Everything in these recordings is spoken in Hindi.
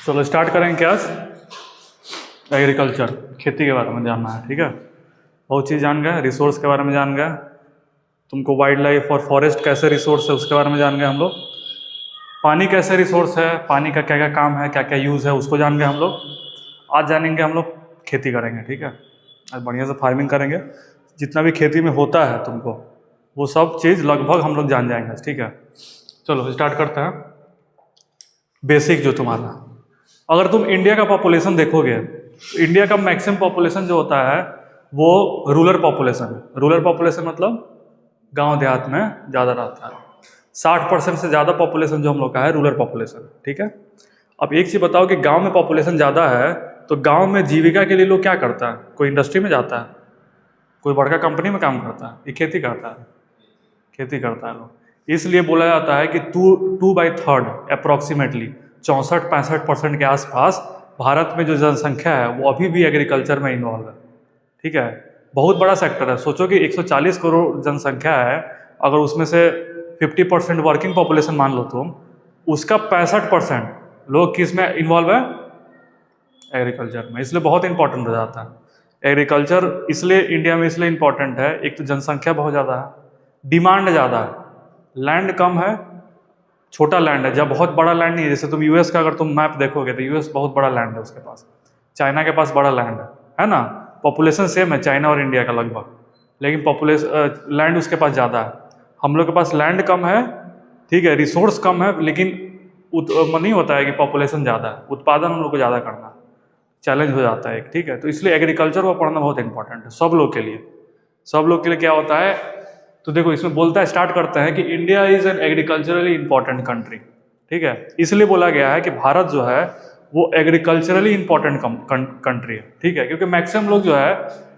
चलो स्टार्ट करेंगे क्या आज? एग्रीकल्चर, खेती के बारे में जानना है। ठीक है, बहुत चीज़ जान गए, रिसोर्स के बारे में जान गए, तुमको वाइल्ड लाइफ और फॉरेस्ट कैसे रिसोर्स है उसके बारे में जान गए हम लोग, पानी कैसे रिसोर्स है, पानी का क्या क्या काम है, क्या क्या यूज़ है उसको जान गए हम लोग। आज जानेंगे हम लोग खेती करेंगे। ठीक है, आज बढ़िया से फार्मिंग करेंगे, जितना भी खेती में होता है तुमको वो सब चीज़ लगभग हम लोग जान जाएंगे। ठीक है, चलो स्टार्ट करते हैं। बेसिक जो तुम्हारा, अगर तुम इंडिया का पॉपुलेशन देखोगे, इंडिया का मैक्सिमम पॉपुलेशन जो होता है वो रूरल पॉपुलेशन है। रूरल पॉपुलेशन मतलब गांव देहात में ज़्यादा रहता है। 60% से ज़्यादा पॉपुलेशन जो हम लोग का है रूरल पॉपुलेशन। ठीक है, अब एक चीज़ बताओ कि गांव में पॉपुलेशन ज़्यादा है तो गांव में जीविका के लिए लोग क्या करता है? कोई इंडस्ट्री में जाता है, कोई बड़का कंपनी में काम करता है, ये खेती करता है, खेती करता है लोग। इसलिए बोला जाता है कि 2/3 अप्रॉक्सीमेटली 64-65% के आसपास भारत में जो जनसंख्या है वो अभी भी एग्रीकल्चर में इन्वॉल्व है। ठीक है, बहुत बड़ा सेक्टर है। सोचो कि 140 करोड़ जनसंख्या है, अगर उसमें से 50% वर्किंग पॉपुलेशन मान लो तुम, उसका 65% लोग किस में इन्वॉल्व है? एग्रीकल्चर में। इसलिए बहुत इंपॉर्टेंट हो जाता है एग्रीकल्चर। इसलिए इंडिया में इसलिए इंपॉर्टेंट है, एक तो जनसंख्या बहुत ज़्यादा है, डिमांड ज़्यादा है, लैंड कम है, छोटा लैंड है। जब बहुत बड़ा लैंड नहीं है, जैसे तुम यूएस का अगर तुम मैप देखोगे तो यूएस बहुत बड़ा लैंड है उसके पास, चाइना के पास बड़ा लैंड है ना। पॉपुलेशन सेम है चाइना और इंडिया का लगभग, लेकिन पॉपुलेशन लैंड उसके पास ज़्यादा है। हम लोग के पास लैंड कम है, ठीक है, रिसोर्स कम है, लेकिन नहीं होता है कि पॉपुलेशन ज़्यादा है, उत्पादन हम लोग को ज़्यादा करना चैलेंज हो जाता है एक। ठीक है, तो इसलिए एग्रीकल्चर को पढ़ना बहुत इंपॉर्टेंट है सब लोग के लिए। सब लोग के लिए क्या होता है, तो देखो इसमें बोलता है, स्टार्ट करते हैं कि India is an agriculturally important country. ठीक है, इसलिए बोला गया है कि भारत जो है वो एग्रीकल्चरली इंपॉर्टेंट कंट्री है। ठीक है, क्योंकि मैक्सिमम लोग जो है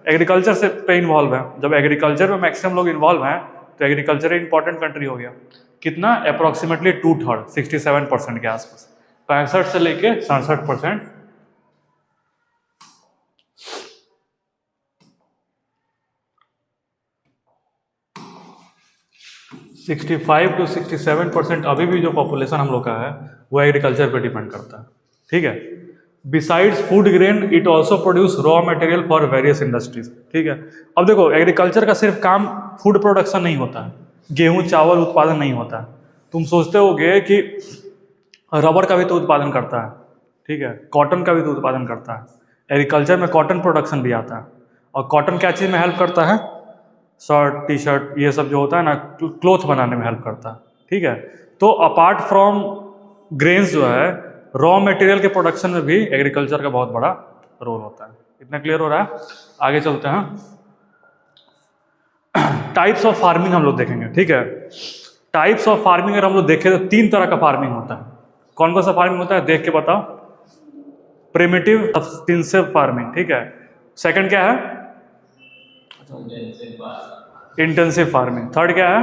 एग्रीकल्चर से पे इन्वॉल्व है। जब एग्रीकल्चर में मैक्सिमम लोग इन्वॉल्व हैं तो एग्रीकल्चर इंपॉर्टेंट कंट्री हो गया। कितना? अप्रॉक्सीमेटली 2/3, 67% के आसपास, 65 से लेके 67%। 65 to 67% अभी भी जो पॉपुलेशन हम लोग का है वो एग्रीकल्चर पे डिपेंड करता है। ठीक है, besides food grain it also produce raw material for various industries. ठीक है, अब देखो एग्रीकल्चर का सिर्फ काम फूड प्रोडक्शन नहीं होता है, गेहूं चावल उत्पादन नहीं होता है। तुम सोचते होगे कि रबर का भी तो उत्पादन करता है, ठीक है, कॉटन का भी तो उत्पादन करता है। एग्रीकल्चर में कॉटन प्रोडक्शन भी आता है, और कॉटन क्या चीज़ में हेल्प करता है? शर्ट, टी शर्ट, ये सब जो होता है ना, क्लोथ बनाने में हेल्प करता है। ठीक है, तो अपार्ट फ्रॉम ग्रेन्स जो है, रॉ मटेरियल के प्रोडक्शन में भी एग्रीकल्चर का बहुत बड़ा रोल होता है। इतना क्लियर हो रहा है? आगे चलते हैं, टाइप्स ऑफ फार्मिंग हम लोग देखेंगे। ठीक है, टाइप्स ऑफ फार्मिंग अगर हम लोग देखें तो 3 तरह का फार्मिंग होता है। कौन कौन सा फार्मिंग होता है देख के बताओ? Primitive substantive farming. ठीक है, सेकंड क्या है? Intensive farming. थर्ड क्या है?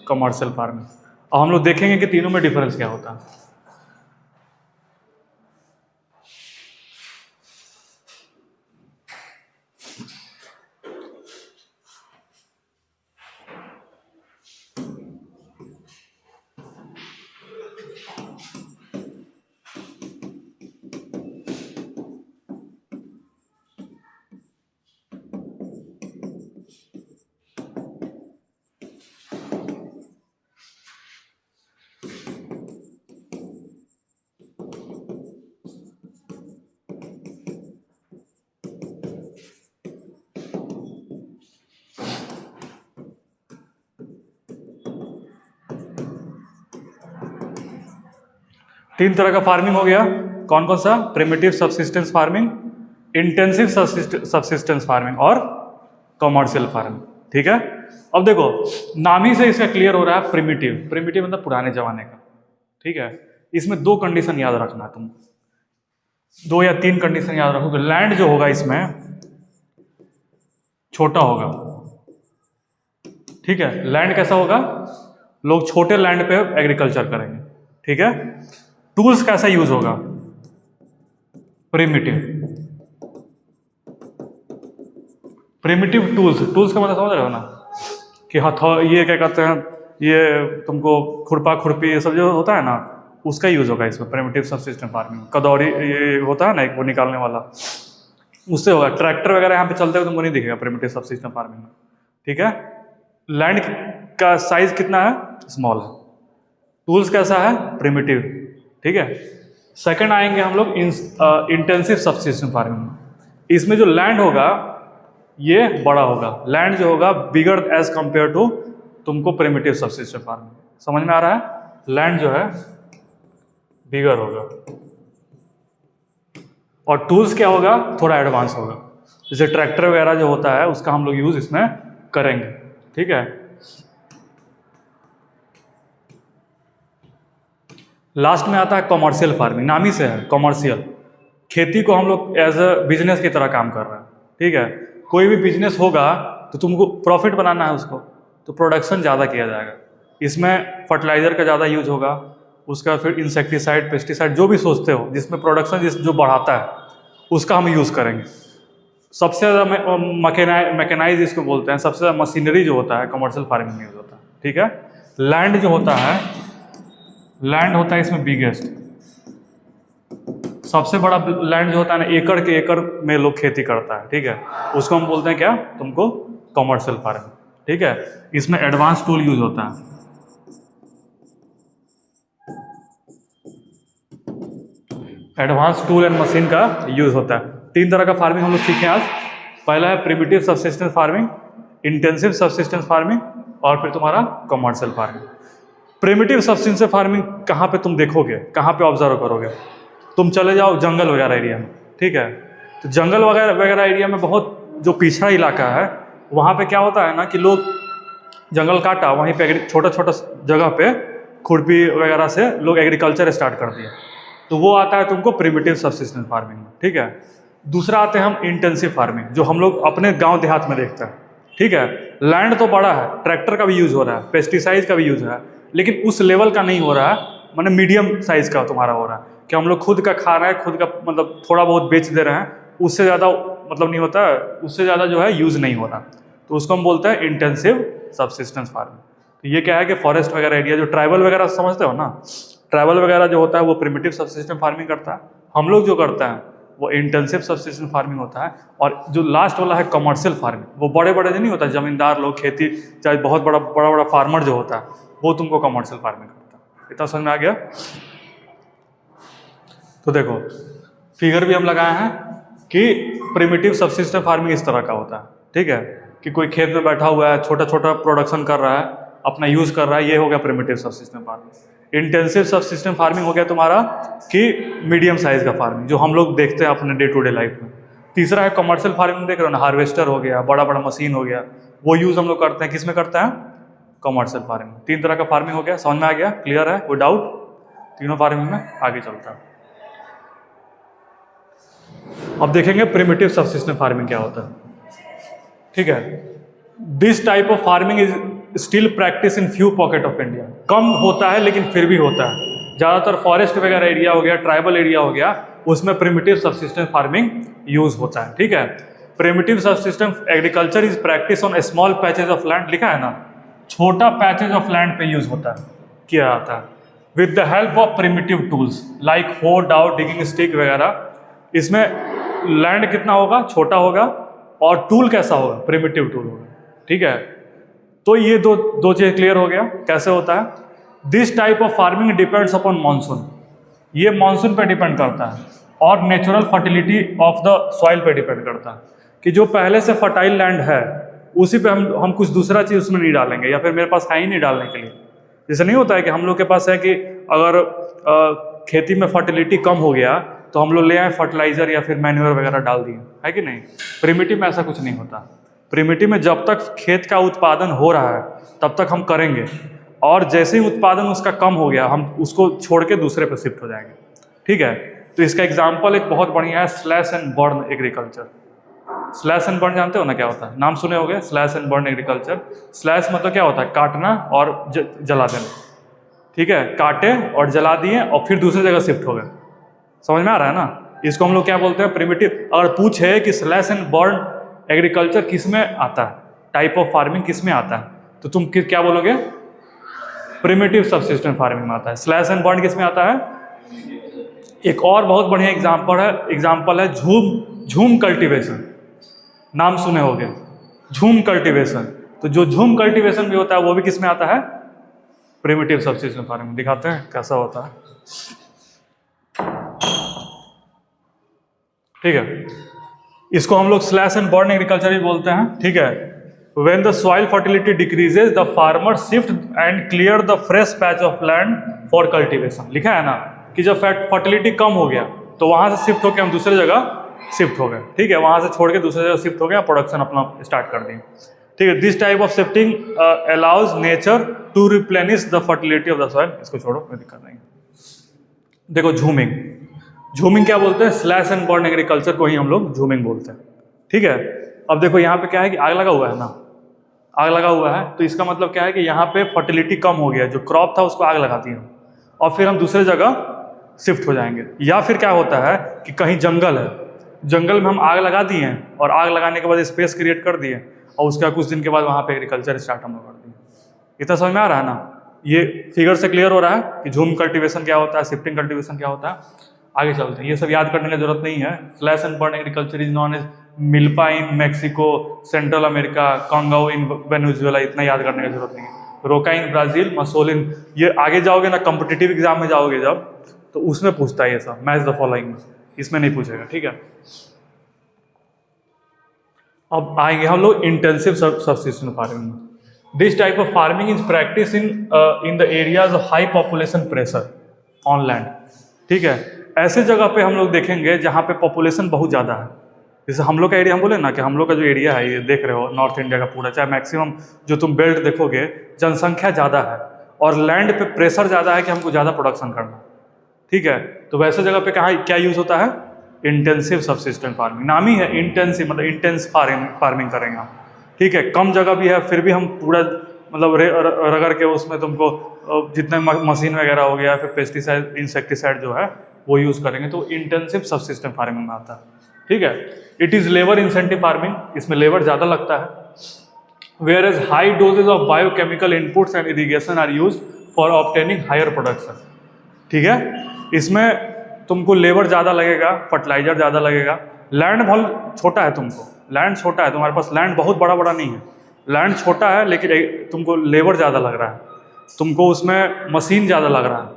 Commercial farming. अब हम लोग देखेंगे कि तीनों में डिफरेंस क्या होता है। तीन तरह का फार्मिंग हो गया। कौन कौन सा? Primitive subsistence farming, intensive subsistence farming और कमर्शियल फार्मिंग। ठीक है, अब देखो नाम ही से इसका क्लियर हो रहा है प्रिमिटिव। प्रिमिटिव मतलब पुराने जमाने का। ठीक है, इसमें 2 कंडीशन याद रखना, तुम 2 या 3 कंडीशन याद रखोगे। लैंड जो होगा इसमें छोटा होगा। ठीक है, लैंड कैसा होगा? लोग छोटे लैंड पे एग्रीकल्चर करेंगे। ठीक है, टूल्स कैसा यूज होगा? प्रिमिटिव। प्रिमिटिव टूल्स, टूल्स का मतलब समझ रहे हो ना, कि ये क्या कहते हैं, ये तुमको खुरपा खुरपी ये सब जो होता है ना, उसका यूज़ होगा इसमें प्रिमिटिव सबसिस्टेंस फार्मिंग। कदौरी ये होता है ना एक वो निकालने वाला, उससे होगा। ट्रैक्टर वगैरह यहाँ पे चलते हुए तुमको नहीं दिखेगा प्रिमिटिव सबसिस्टेंस फार्मिंग में, ठीक है। लैंड का साइज कितना है, स्मॉल है। टूल्स कैसा है, प्रिमिटिव, ठीक है। सेकंड आएंगे हम लोग इंटेंसिव सबसिस्टेंस फार्मिंग में। इसमें जो लैंड होगा ये बड़ा होगा, लैंड जो होगा बिगर एज कंपेयर टू तुमको प्रिमिटिव सबसिस्टेंस फार्मिंग। समझ में आ रहा है, लैंड जो है बिगर होगा और टूल्स क्या होगा, थोड़ा एडवांस होगा। जैसे ट्रैक्टर वगैरह जो होता है उसका हम लोग यूज इसमें करेंगे, ठीक है। लास्ट में आता है कॉमर्शियल फार्मिंग, नाम ही से है कॉमर्शियल। खेती को हम लोग एज अ बिजनेस की तरह काम कर रहे हैं, ठीक है। कोई भी बिजनेस होगा तो तुमको प्रॉफिट बनाना है उसको, तो प्रोडक्शन ज़्यादा किया जाएगा। इसमें फर्टिलाइजर का ज़्यादा यूज होगा, उसका फिर इंसेक्टिसाइड पेस्टिसाइड जो भी सोचते हो जिसमें प्रोडक्शन जो बढ़ाता है उसका हम यूज़ करेंगे। सबसे ज़्यादा मैकेनाइज इसको बोलते हैं, सबसे ज़्यादा मशीनरी जो होता है कमर्शियल फार्मिंग में यूज होता है, ठीक है। लैंड जो होता है, लैंड होता है इसमें बिगेस्ट, सबसे बड़ा लैंड जो होता है ना, एकड़ के एकड़ में लोग खेती करता है, ठीक है। उसको हम बोलते हैं क्या, तुमको कमर्शियल फार्मिंग, ठीक है। इसमें एडवांस टूल यूज होता है। एडवांस टूल एंड मशीन का यूज होता है। 3 तरह का फार्मिंग हम लोग सीखे आज। पहला है primitive subsistence farming, intensive subsistence farming और फिर तुम्हारा commercial farming. Primitive subsistence farming कहाँ पे तुम देखोगे, कहाँ पे ऑब्जर्व करोगे, तुम चले जाओ जंगल वगैरह एरिया में, ठीक है। तो जंगल वगैरह एरिया में बहुत जो पिछड़ा इलाका है वहाँ पे क्या होता है ना कि लोग जंगल काटा, वहीं पे छोटा छोटा जगह पे खुरपी वगैरह से लोग एग्रीकल्चर स्टार्ट कर दिया, तो वो आता है तुमको प्रिमिटिव सबसिस्टेंस फार्मिंग में, ठीक है। दूसरा आते हैं हम इंटेंसिव फार्मिंग, जो हम लोग अपने गांव देहात में देखते हैं, ठीक है। लैंड तो बड़ा है, ट्रैक्टर का भी यूज हो रहा है, पेस्टिसाइड का भी यूज है, लेकिन उस लेवल का नहीं हो रहा है, मतलब मीडियम साइज का तुम्हारा हो रहा है कि हम लोग खुद का खा रहे हैं, खुद का मतलब थोड़ा बहुत बेच दे रहे हैं, उससे ज़्यादा मतलब नहीं होता है, उससे ज़्यादा जो है यूज़ नहीं हो रहा, तो उसको हम बोलते हैं इंटेंसिव सबसिस्टेंस फार्मिंग। तो ये क्या है कि फॉरेस्ट वगैरह एरिया, जो ट्राइबल वगैरह समझते हो ना, ट्राइबल वगैरह जो होता है वो प्रिमिटिव सबसिस्टेंस फार्मिंग करता है। हम लोग जो करते हैं वो इंटेंसिव सबसिस्टेंस फार्मिंग होता है। और जो लास्ट वाला है कमर्शियल फार्मिंग, वो बड़े बड़े जो नहीं होता, जमींदार लोग खेती, चाहे बहुत बड़ा फार्मर जो होता है वो तुमको कमर्शियल फार्मिंग करता है। इतना समझ में आ गया। तो देखो फिगर भी हम लगाए हैं कि प्रिमिटिव सबसिस्टेंस फार्मिंग इस तरह का होता है, ठीक है, कि कोई खेत में बैठा हुआ है, छोटा छोटा प्रोडक्शन कर रहा है, अपना यूज कर रहा है, ये हो गया primitive subsistence farming. Intensive subsistence farming हो गया तुम्हारा कि मीडियम साइज का फार्मिंग, जो हम लोग देखते हैं अपने डे टू डे लाइफ में। तीसरा है कमर्शियल फार्मिंग, देख रहे हो ना, हार्वेस्टर हो गया, बड़ा बड़ा मशीन हो गया, वो यूज हम लोग करते हैं, किसमें करते हैं, कमर्शियल फार्मिंग। 3 तरह का फार्मिंग हो गया, समझ में आ गया, क्लियर है, कोई डाउट? तीनों फार्मिंग में आगे चलता है। अब देखेंगे प्रिमिटिव सबसिस्टेंस फार्मिंग क्या होता है, ठीक है। This type of farming is still practice in few pocket of India. कम होता है लेकिन फिर भी होता है। ज़्यादातर फॉरेस्ट वगैरह एरिया हो गया, ट्राइबल एरिया हो गया, उसमें प्रिमिटिव सबसिस्टेंस फार्मिंग यूज होता है, ठीक है। Primitive subsistence agriculture is practice on small patches of land, लिखा है ना, छोटा पैचेज ऑफ लैंड पे यूज होता है, किया जाता है, with the help of primitive tools like हो, डाउ, डिगिंग स्टिक वगैरह। इसमें लैंड कितना होगा, छोटा होगा, और टूल कैसा होगा, प्रिमिटिव टूल होगा, ठीक है। तो ये दो चीज़ क्लियर हो गया कैसे होता है। This type of farming depends upon monsoon, ये मानसून पे डिपेंड करता है, और natural fertility of the soil पे डिपेंड करता है, कि जो पहले से फर्टाइल लैंड है उसी पे हम कुछ दूसरा चीज़ उसमें नहीं डालेंगे, या फिर मेरे पास है ही नहीं डालने के लिए। जैसे नहीं होता है कि हम लोग के पास है कि अगर खेती में फर्टिलिटी कम हो गया तो हम लोग ले आए फर्टिलाइजर या फिर मैन्योर वगैरह डाल दिए, है कि नहीं। प्रिमिटिव में ऐसा कुछ नहीं होता। प्रिमिटिव में जब तक खेत का उत्पादन हो रहा है तब तक हम करेंगे, और जैसे ही उत्पादन उसका कम हो गया हम उसको छोड़ के दूसरे पर शिफ्ट हो जाएंगे, ठीक है। तो इसका एग्जाम्पल एक बहुत बढ़िया है, slash and burn agriculture. Slash and burn जानते हो ना क्या होता है, नाम सुने होंगे, slash and burn agriculture. Slash मतलब क्या होता है, काटना और जला देना, ठीक है। काटे और जला दिए और फिर दूसरी जगह शिफ्ट हो गए, समझ में आ रहा है ना। इसको हम लोग क्या बोलते हैं, प्रिमिटिव। अगर पूछे कि स्लैश एंड बर्न एग्रीकल्चर किस में आता है, टाइप ऑफ फार्मिंग किस में आता है, तो तुम क्या बोलोगे, प्रिमिटिव सबसिस्टेंस फार्मिंग में आता है। स्लैश एंड बर्न किस में आता है? एक और बहुत बढ़िया एग्जाम्पल है झूम कल्टीवेशन। नाम सुने होंगे, झूम कल्टीवेशन। तो जो झूम कल्टीवेशन भी होता है वो भी किस में आता है? Primitive subsistence farming. दिखाते हैं कैसा होता है, ठीक है। इसको हम लोग स्लैश एंड बर्न एग्रीकल्चर भी बोलते हैं, ठीक है। When the soil fertility decreases, the farmer shift and clear the fresh patch of land for cultivation। लिखा है ना कि जब फर्टिलिटी कम हो गया तो वहां से शिफ्ट होकर हम दूसरी जगह शिफ्ट हो गए, ठीक है। वहां से छोड़ के दूसरी जगह शिफ्ट हो गए, प्रोडक्शन अपना स्टार्ट कर दिए, ठीक है। This type of shifting allows nature to replenish the fertility of the soil. इसको छोड़ो, कोई दिक्कत नहीं। देखो झूमिंग क्या बोलते हैं? स्लैश एंड बर्न एग्रीकल्चर को ही हम लोग झूमिंग बोलते हैं, ठीक है। अब देखो यहाँ पे क्या है कि आग लगा हुआ है ना, आग लगा हुआ है, तो इसका मतलब क्या है कि यहाँ पे फर्टिलिटी कम हो गया, जो क्रॉप था उसको आग लगाती है और फिर हम दूसरे जगह शिफ्ट हो जाएंगे। या फिर क्या होता है कि कहीं जंगल है, जंगल में हम आग लगा दिए हैं और आग लगाने के बाद स्पेस क्रिएट कर दिए और उसके कुछ दिन के बाद वहाँ पे एग्रीकल्चर स्टार्ट हम लोग कर दिए। इतना समझ में आ रहा है ना? ये फिगर से क्लियर हो रहा है कि झूम कल्टीवेशन क्या होता है, शिफ्टिंग कल्टीवेशन क्या होता है। आगे चलते हैं, ये सब याद करने की जरूरत नहीं है। Slash and burn agriculture is known as milpa in Mexico, central America, Congo in Venezuela, इतना याद करने की जरूरत नहीं है। रोका इन ब्राजील, मसोलिन, ये आगे जाओगे ना कॉम्पिटिटिव एग्जाम में जाओगे जब, तो उसमें पूछता है ये सब, मैच द फॉलोइंग, इसमें नहीं पूछेगा, ठीक है। अब आएंगे हम लोग इंटेंसिव सबसिस्टेंस फार्मिंग में। This type of farming is practice in the areas of high population pressure on land, ठीक है। ऐसे जगह पे हम लोग देखेंगे जहाँ पे पॉपुलेशन बहुत ज़्यादा है। जैसे हम लोग का एरिया, हम बोले ना कि हम लोग का जो एरिया है, ये देख रहे हो नॉर्थ इंडिया का पूरा, चाहे मैक्सिमम जो तुम बेल्ट देखोगे, जनसंख्या ज़्यादा है और लैंड पे प्रेशर ज़्यादा है कि हमको ज़्यादा प्रोडक्शन करना, ठीक है। तो वैसे जगह पे कहाँ क्या यूज़ होता है? Intensive subsistence farming. नाम ही है इंटेंसिव, मतलब इंटेंस फार्मिंग करेंगे हम, ठीक है। कम जगह भी है फिर भी हम पूरा मतलब रगड़ के उसमें तुमको जितने मशीन वगैरह हो गया, फिर पेस्टिसाइड इंसेक्टिसाइड जो है वो यूज़ करेंगे, तो इंटेंसिव सबसिस्टेंस फार्मिंग में आता है, ठीक है। It is labour intensive farming, इसमें लेबर ज़्यादा लगता है। Whereas high doses of biochemical inputs and irrigation are used for obtaining higher production, ठीक है। इसमें तुमको लेबर ज़्यादा लगेगा, फर्टिलाइजर ज़्यादा लगेगा, लैंड बहुत छोटा है, लैंड छोटा है, तुम्हारे पास लैंड बहुत बड़ा बड़ा नहीं है, लैंड छोटा है, लेकिन तुमको लेबर ज़्यादा लग रहा है, तुमको उसमें मशीन ज़्यादा लग रहा है।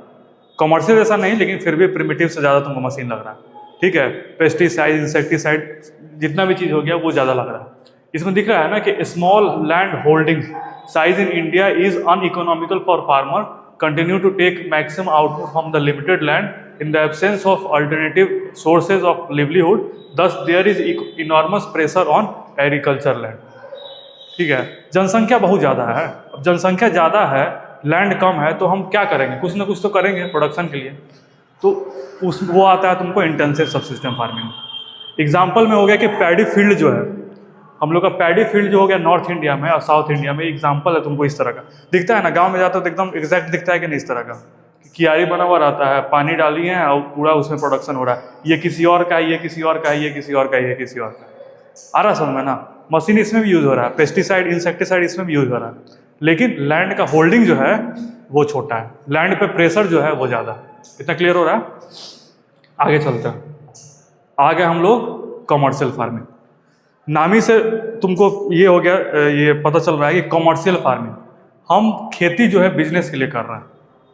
कमर्शियल ऐसा नहीं, लेकिन फिर भी प्रिमिटिव से ज़्यादा तुमको मशीन लग रहा है, ठीक है। पेस्टिसाइड इंसेक्टिसाइड जितना भी चीज़ हो गया वो ज़्यादा लग रहा है। इसमें दिख रहा है ना कि small land holding size in India is uneconomical for farmer, continue to take maximum output from the limited land in the absence of alternative sources of livelihood, thus there is enormous pressure on agriculture land, ठीक है। जनसंख्या बहुत ज़्यादा है, अब जनसंख्या ज़्यादा है, लैंड कम है, तो हम क्या करेंगे? कुछ ना कुछ तो करेंगे प्रोडक्शन के लिए, तो वो आता है तुमको इंटेंसिव सबसिस्टेंस फार्मिंग। एग्जाम्पल में हो गया कि पैडी फील्ड जो है, हम लोग का पैडी फील्ड जो हो गया नॉर्थ इंडिया में और साउथ इंडिया में, एग्जाम्पल है तुमको इस तरह का दिखता है ना, गांव में जाता है तो एकदम एग्जैक्ट दिखता है कि नहीं, इस तरह का कियारी बना हुआ रहता है, पानी डाली है और पूरा उसमें प्रोडक्शन हो रहा है, ये किसी और का है, ये किसी और का है, ये किसी और का है, ये किसी और का है। आ रहा समझ में ना? मशीन इसमें भी यूज़ हो रहा है, पेस्टिसाइड इंसेक्टिसाइड इसमें भी यूज़ हो रहा है, लेकिन लैंड का होल्डिंग जो है वो छोटा है, लैंड पे प्रेशर जो है वो ज़्यादा है। इतना क्लियर हो रहा है? आगे चलते हैं। आगे हम लोग कमर्शियल फार्मिंग, नामी से तुमको ये हो गया, ये पता चल रहा है कि कमर्शियल फार्मिंग, हम खेती जो है बिजनेस के लिए कर रहे हैं,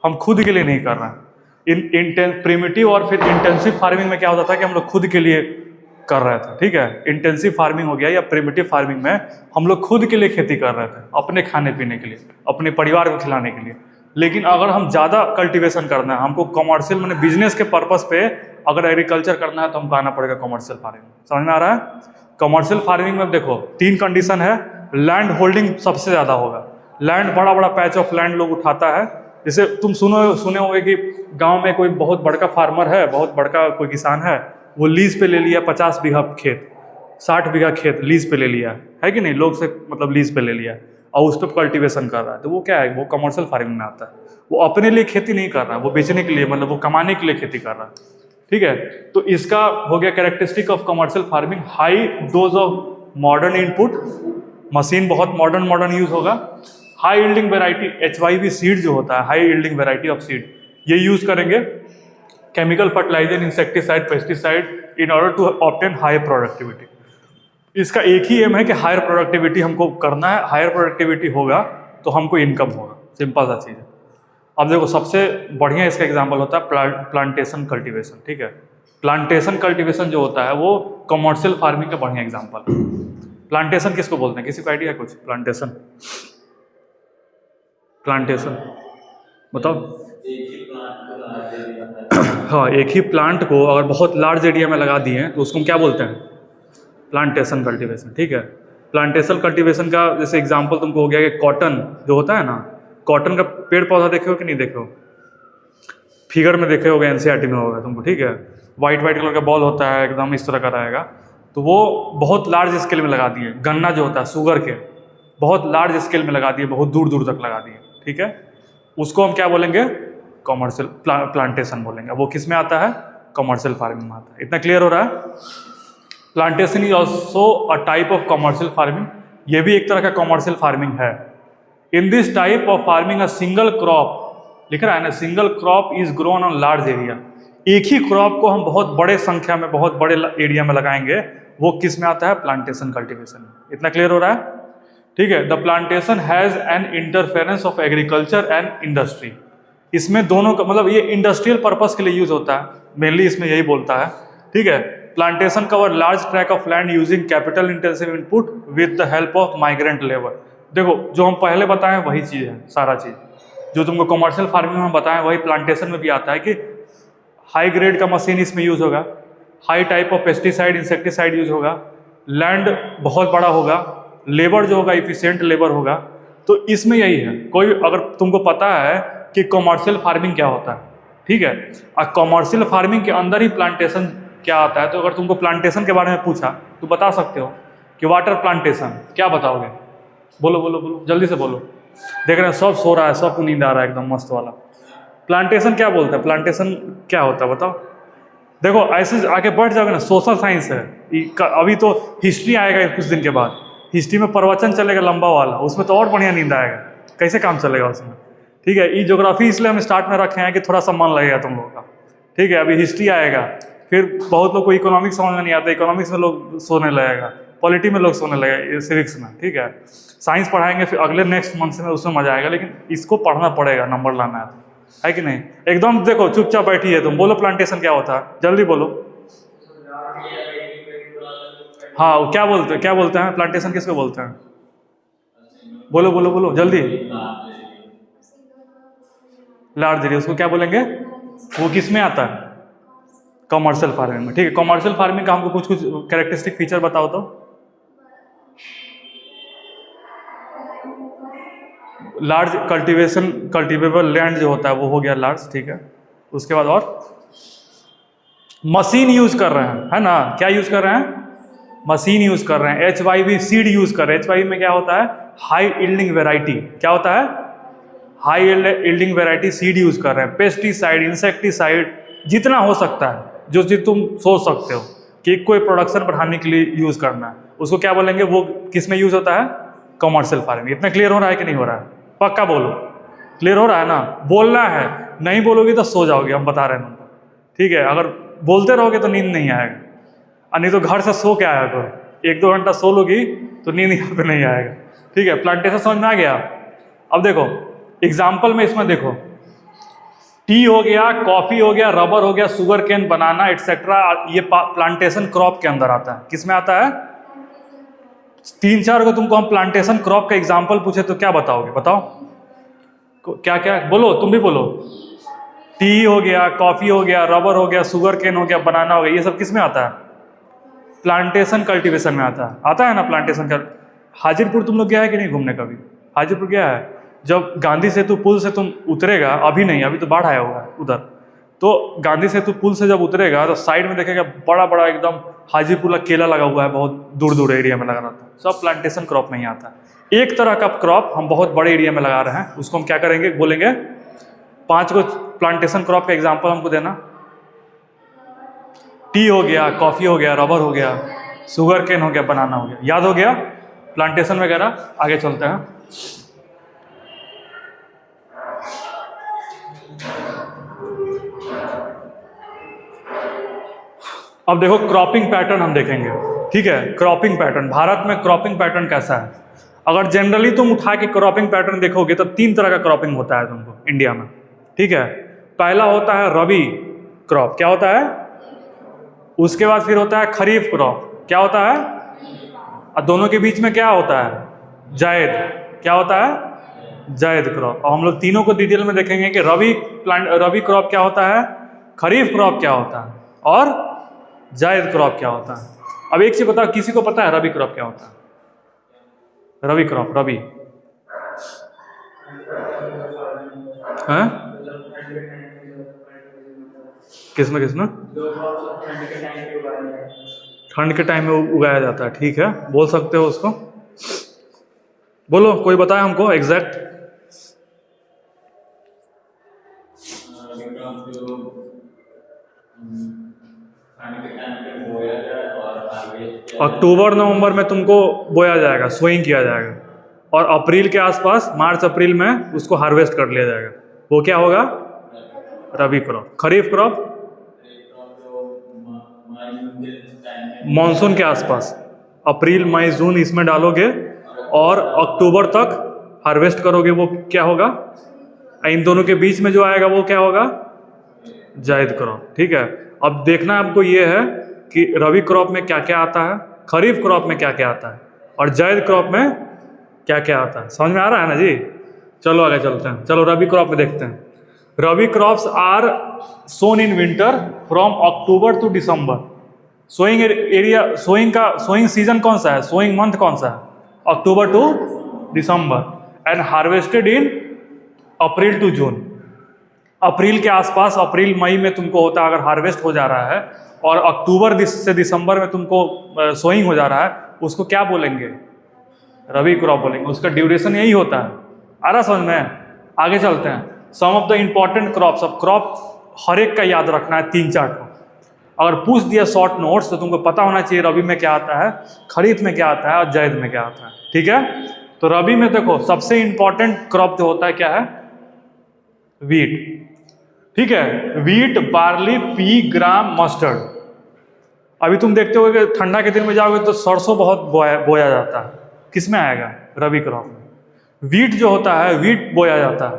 हम खुद के लिए नहीं कर रहे हैं। प्रिमिटिव और फिर इंटेंसिव फार्मिंग में क्या होता था कि हम लोग खुद के लिए कर रहे थे, ठीक है। इंटेंसिव फार्मिंग हो गया या प्रिमिटिव फार्मिंग में हम लोग खुद के लिए खेती कर रहे थे, अपने खाने पीने के लिए, अपने परिवार को खिलाने के लिए। लेकिन अगर हम ज़्यादा कल्टीवेशन करना है, हमको कमर्शियल मैंने बिजनेस के पर्पस पे अगर एग्रीकल्चर करना है, तो हमको आना पड़ेगा कमर्शियल फार्मिंग। समझ में आ रहा है? कमर्शियल फार्मिंग में देखो 3 कंडीशन है। लैंड होल्डिंग सबसे ज़्यादा होगा, लैंड बड़ा बड़ा पैच ऑफ लैंड लोग उठाता है। जैसे तुम सुने होंगे कि गांव में कोई बहुत बड़का फार्मर है, बहुत बड़का कोई किसान है, वो लीज पे ले लिया 50 बीघा खेत, 60 बीघा खेत लीज पे ले लिया है कि नहीं, लोग से मतलब लीज पे ले लिया और उस पर कल्टीवेशन कर रहा है, तो वो क्या है, वो कमर्शियल फार्मिंग में आता है। वो अपने लिए खेती नहीं कर रहा है, वो बेचने के लिए, मतलब वो कमाने के लिए खेती कर रहा है, ठीक है। तो इसका हो गया characteristic of commercial farming, high dose of modern input, machine बहुत मॉडर्न यूज होगा, high yielding variety HYV seed जो होता है, high yielding variety of seed, ये यूज करेंगे chemical fertiliser, insecticide, pesticide in order to obtain high productivity. इसका एक ही एम है कि हायर प्रोडक्टिविटी हमको करना है, हायर प्रोडक्टिविटी होगा तो हमको इनकम होगा, सिंपल सा चीज़ है। अब देखो सबसे बढ़िया इसका एग्जांपल होता है प्लांटेशन कल्टीवेशन, ठीक है। प्लांटेशन कल्टीवेशन जो होता है वो कमर्शियल फार्मिंग का बढ़िया एग्जांपल है। प्लांटेशन किसको बोलते हैं, किसी को आइडिया है कुछ? प्लांटेशन, प्लांटेशन बताओ। हाँ, एक ही प्लांट को अगर बहुत लार्ज एरिया में लगा दिए तो उसको हम क्या बोलते हैं? प्लांटेशन कल्टीवेशन, ठीक है। प्लांटेशन कल्टीवेशन का जैसे एग्जांपल तुमको हो गया कि कॉटन जो होता है ना, कॉटन का पेड़ पौधा देखे हो कि नहीं देखे हो? फिगर में देखे होगे, NCERT में होगा तुमको, ठीक है। वाइट कलर का बॉल होता है, एकदम इस तरह का रहेगा, तो वो बहुत लार्ज स्केल में लगा दिए। गन्ना जो होता है शुगर के, बहुत लार्ज स्केल में लगा दिए, बहुत दूर दूर तक लगा दिए, ठीक है। उसको हम क्या बोलेंगे? कॉमर्शियल प्लांटेशन बोलेंगे। वो किस में आता है? कॉमर्शियल फार्मिंग में आता है। इतना क्लियर हो रहा है? Plantation is also a type of commercial farming, ये भी एक तरह का कॉमर्शियल फार्मिंग है। In this type of farming a single crop, लिख रहा है ना, single crop is grown on large area. एक ही क्रॉप को हम बहुत बड़े संख्या में, बहुत बड़े एरिया में लगाएंगे, वो किस में आता है? प्लांटेशन कल्टीवेशन में। इतना क्लियर हो रहा है? ठीक है। The plantation has an interference of agriculture and industry. इसमें दोनों का मतलब ये इंडस्ट्रियल पर्पस के लिए यूज होता है, मेनली इसमें यही बोलता है, ठीक है। Plantation cover large track of land using capital intensive input with the help of migrant labour. देखो जो हम पहले बताएं वही चीज़ है, सारा चीज़ जो तुमको कमर्शियल फार्मिंग में बताएं वही प्लांटेशन में भी आता है कि हाई ग्रेड का मशीन इसमें यूज होगा, high type of pesticide, insecticide use होगा, लैंड बहुत बड़ा होगा, लेबर जो होगा इफिशिएंट लेबर होगा। तो इसमें यही है। कोई अगर तुमको पता है कि कमर्शियल फार्मिंग क्या होता है, ठीक है, और कमर्शियल फार्मिंग के अंदर ही प्लांटेशन क्या आता है, तो अगर तुमको प्लांटेशन के बारे में पूछा तो बता सकते हो कि वाटर प्लांटेशन, क्या बताओगे? बोलो बोलो बोलो, जल्दी से बोलो। देख रहे हैं सब सो रहा है, सबको नींद आ रहा है एकदम मस्त वाला। प्लांटेशन क्या बोलता है? प्लांटेशन क्या होता है बताओ? देखो ऐसे आगे बढ़ जाओगे ना, सोशल साइंस है, अभी तो हिस्ट्री आएगा कुछ दिन के बाद, हिस्ट्री में प्रवचन चलेगा लंबा वाला, उसमें तो और बढ़िया नींद आएगा, कैसे काम चलेगा उसमें, ठीक है। ये ज्योग्राफी इसलिए हम स्टार्ट में रखे हैं कि थोड़ा सा मन लगेगा तुम लोगों का, ठीक है। अभी हिस्ट्री आएगा, फिर बहुत लोग को इकोनॉमिक्स समझ में नहीं आता, इकोनॉमिक्स में लोग सोने लगेगा, पॉलिटी में लोग सोने लगेगा, सिविक्स में, ठीक है। साइंस पढ़ाएंगे फिर अगले नेक्स्ट मंथ में, उसमें मजा आएगा, लेकिन इसको पढ़ना पड़ेगा, नंबर लाना है कि नहीं? एकदम देखो चुपचाप बैठी है तुम, बोलो प्लांटेशन क्या होता है, जल्दी बोलो। हाँ, क्या बोलते हैं, क्या बोलते हैं प्लांटेशन, किसको बोलते हैं? बोलो बोलो बोलो जल्दी। लार्ज एरिया, उसको क्या बोलेंगे? वो किस में आता है? कमर्शियल फार्मिंग में, ठीक है। कमर्शियल फार्मिंग का हमको कुछ कुछ कैरेक्टरिस्टिक फीचर बताओ तो। लार्ज कल्टीवेशन, कल्टीवेबल लैंड जो होता है वो हो गया लार्ज, ठीक है। उसके बाद और मशीन यूज कर रहे हैं, है ना, क्या यूज कर रहे हैं? मशीन यूज कर रहे हैं। HYV सीड यूज कर रहे हैं। HYV में क्या होता है? High yielding variety. क्या होता है? High yielding variety seed use कर रहे हैं। पेस्टिसाइड, इंसेक्टिसाइड, जितना हो सकता है, जो चीज तुम सोच सकते हो कि कोई प्रोडक्शन बढ़ाने के लिए यूज करना है, उसको क्या बोलेंगे? वो किस में यूज होता है? Commercial farming. इतना क्लियर हो रहा है कि नहीं हो रहा है? पक्का बोलो, क्लियर हो रहा है ना? बोलना है, नहीं बोलोगे तो सो जाओगे, हम बता रहे हैं, ठीक है। अगर बोलते रहोगे तो नींद नहीं आएगा, और नहीं तो घर से सो के आया करो, 1-2 घंटा सो लोगी तो नींद यहाँ पे नहीं आएगा, ठीक है। प्लांटेशन समझ में आ गया? अब देखो एग्जाम्पल में इसमें देखो, टी हो गया, कॉफी हो गया, रबर हो गया, शुगर केन, बनाना एटसेट्रा, ये प्लांटेशन क्रॉप के अंदर आता है। किस में आता है? 3-4 को तुमको हम प्लांटेशन क्रॉप का एग्जाम्पल पूछे तो क्या बताओगे? बताओ क्या क्या, बोलो तुम भी बोलो। टी हो गया, कॉफी हो गया, रबर हो गया, शुगर केन हो गया, बनाना हो गया, ये सब किस में आता है? प्लांटेशन कल्टीवेशन में आता है ना प्लांटेशन का। हाजीपुर तुम लोग गया है कि नहीं घूमने कभी? हाजीपुर गया है? जब गांधी सेतु पुल से तुम उतरेगा, अभी नहीं, अभी तो बाढ़ आया होगा उधर, तो गांधी सेतु पुल से जब उतरेगा तो साइड में देखेगा बड़ा बड़ा एकदम हाजीपुर का केला लगा हुआ है, बहुत दूर दूर एरिया में लगा रहता है, सब प्लांटेशन क्रॉप में ही आता है। एक तरह का क्रॉप हम बहुत बड़े एरिया में लगा रहे हैं, उसको हम क्या करेंगे? बोलेंगे 5 को प्लांटेशन क्रॉप का एग्जाम्पल हमको देना। टी हो गया, कॉफी हो गया, रबर हो गया, शुगर केन हो गया, बनाना हो गया, याद हो गया प्लांटेशन वगैरह। आगे चलते हैं। अब देखो क्रॉपिंग पैटर्न हम देखेंगे, ठीक है। क्रॉपिंग पैटर्न, भारत में क्रॉपिंग पैटर्न कैसा है? अगर जनरली तुम उठा के क्रॉपिंग पैटर्न देखोगे तो 3 तरह का क्रॉपिंग होता है तुमको इंडिया में, ठीक है। पहला होता है रबी क्रॉप, क्या होता है? उसके बाद फिर होता है खरीफ क्रॉप, क्या होता है? और दोनों के बीच में क्या होता है? जायद, क्या होता है? जायद क्रॉप। और हम लोग तीनों को डिटेल में देखेंगे कि रबी क्रॉप क्या होता है, खरीफ क्रॉप क्या होता है और जायद क्रॉप क्या होता है। अब एक चीज बताओ, किसी को पता है रबी क्रॉप क्या होता है? रबी क्रॉप, रबी है किसमें किसमें? ठंड के टाइम में उगाया जाता है, ठीक है, बोल सकते हो उसको, बोलो कोई बताए हमको एग्जैक्ट। अक्टूबर नवंबर में तुमको बोया जाएगा, सोइंग किया जाएगा, और अप्रैल के आसपास, मार्च अप्रैल में उसको हार्वेस्ट कर लिया जाएगा। वो क्या होगा? रबी क्रॉप। खरीफ क्रॉप मानसून के आसपास, अप्रैल मई जून इसमें डालोगे और अक्टूबर तक हार्वेस्ट करोगे, वो क्या होगा? इन दोनों के बीच में जो आएगा वो क्या होगा? जायद क्रॉप, ठीक है। अब देखना आपको ये है कि रबी क्रॉप में क्या क्या आता है, खरीफ क्रॉप में क्या क्या आता है और जायद क्रॉप में क्या क्या आता है। समझ में आ रहा है ना जी? चलो आगे चलते हैं, चलो रबी क्रॉप में देखते हैं। Rabi crops are sown in winter from October to December. Sowing area, sowing season कौन सा है, सोइंग मंथ कौन सा है? October to December and harvested in April to June. अप्रैल के आसपास, अप्रैल मई में तुमको होता है अगर हार्वेस्ट हो जा रहा है, और अक्टूबर से दिसंबर में तुमको सोइंग हो जा रहा है, उसको क्या बोलेंगे? रबी क्रॉप बोलेंगे। उसका ड्यूरेशन यही होता है। आ रहा समझ में? आगे चलते हैं। सम ऑफ द इम्पॉर्टेंट क्रॉप्स। अब क्रॉप हर एक का याद रखना है, 3-4 को। अगर पूछ दिया शॉर्ट नोट्स तो तुमको पता होना चाहिए रबी में क्या आता है, खरीफ में क्या आता है और जायद में क्या आता है, ठीक है। तो रबी में देखो सबसे इंपॉर्टेंट क्रॉप जो होता है क्या है? वीट, ठीक है। वीट, बार्ली, पी, ग्राम, मस्टर्ड। अभी तुम देखते हो कि ठंडा के दिन में जाओगे तो सरसों बहुत बोया जाता है, किस में आएगा? रबी क्रॉप में। वीट जो होता है, वीट बोया जाता है,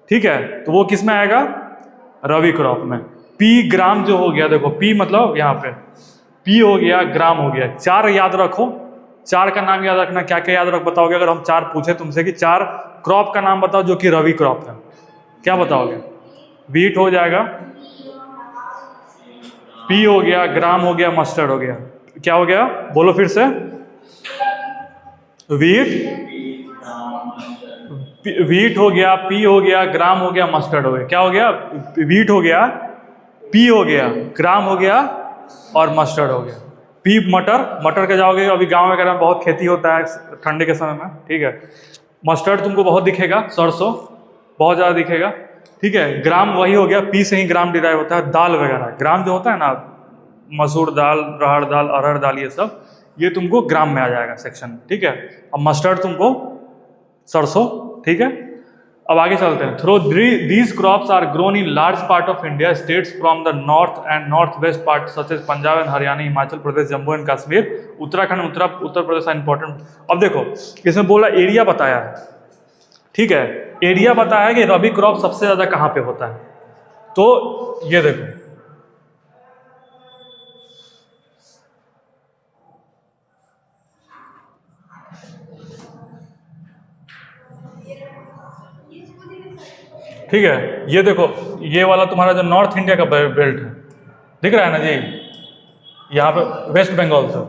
ठीक है, तो वो किस में आएगा? रबी क्रॉप में। पी, ग्राम जो हो गया, देखो पी मतलब यहाँ पे पी हो गया, ग्राम हो गया, 4 याद रखो। 4 का नाम याद रखना। क्या क्या याद रख बताओगे? अगर हम 4 पूछे तुमसे कि 4 क्रॉप का नाम बताओ जो कि रबी क्रॉप है, क्या बताओगे? वीट हो जाएगा, पी हो गया, ग्राम हो गया, मस्टर्ड हो गया। क्या हो गया? बोलो फिर से। वीट हो गया, पी हो गया, ग्राम हो गया, मस्टर्ड हो गया। क्या हो गया? वीट हो गया, पी हो गया, ग्राम हो गया और मस्टर्ड हो गया। पी मटर, मटर के जाओगे अभी गांव वगैरह में बहुत खेती होता है ठंडे के समय में, ठीक है। मस्टर्ड तुमको बहुत दिखेगा, सरसों बहुत ज़्यादा दिखेगा, ठीक है। ग्राम वही हो गया, पी से ही ग्राम डिराइव होता है। दाल वगैरह, ग्राम जो होता है ना, मसूर दाल, रहड़ दाल, अरहर दाल, ये सब ये तुमको ग्राम में आ जाएगा सेक्शन, ठीक है। अब मस्टर्ड तुमको सरसों, ठीक है। अब आगे चलते हैं। Throw these crops are grown in large part of India, states from the north and north west part such as Punjab and Haryana, Himachal Pradesh, Jammu and Kashmir, Uttarakhand, Uttar Pradesh are important. अब देखो इसमें बोला एरिया बताया है, ठीक है। एरिया बताया है कि रबी क्रॉप सबसे ज्यादा कहाँ पे होता है, तो ये देखो ठीक है। ये देखो ये वाला तुम्हारा जो नॉर्थ इंडिया का बेल्ट है, दिख रहा है ना जी, यहाँ पे वेस्ट बंगाल से,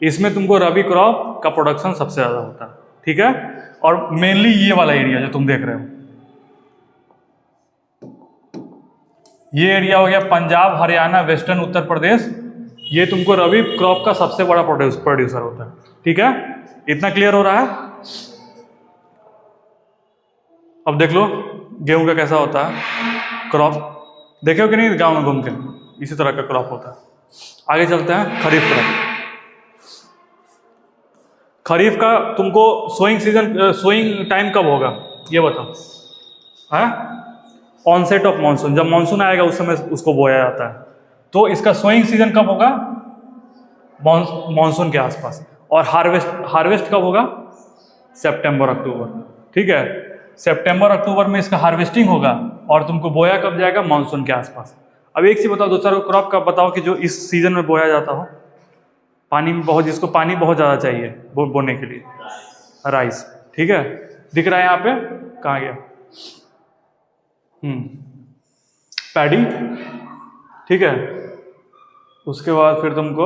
इसमें तुमको रबी क्रॉप का प्रोडक्शन सबसे ज़्यादा होता है, ठीक है। और मेनली ये वाला एरिया जो तुम देख रहे हो, ये एरिया हो गया पंजाब, हरियाणा, वेस्टर्न उत्तर प्रदेश, ये तुमको रबी क्रॉप का सबसे बड़ा प्रोड्यूसर होता है, ठीक है। इतना क्लियर हो रहा है? अब देख लो गेहूं का कैसा होता है क्रॉप, देखे हो कि नहीं गांव में घूम के? इसी तरह का क्रॉप होता है। आगे चलते हैं खरीफ क्रॉप। खरीफ का तुमको सोइंग टाइम कब होगा ये बताओ? है ऑनसेट ऑफ मानसून, जब मानसून आएगा उस समय उसको बोया जाता है। तो इसका सोइंग सीजन कब होगा? मॉनसून के आसपास। और हार्वेस्ट कब होगा? सितंबर अक्टूबर, ठीक है। सितंबर अक्टूबर में इसका हार्वेस्टिंग होगा और तुमको बोया कब जाएगा? मॉनसून के आसपास। अब एक चीज बताओ, दो चार क्रॉप का बताओ कि जो इस सीजन में बोया जाता हो, पानी में बहुत, जिसको पानी बहुत ज़्यादा चाहिए बोने के लिए। राइस, ठीक है। दिख रहा है यहाँ पे? कहाँ गया? पैडी, ठीक है। उसके बाद फिर तुमको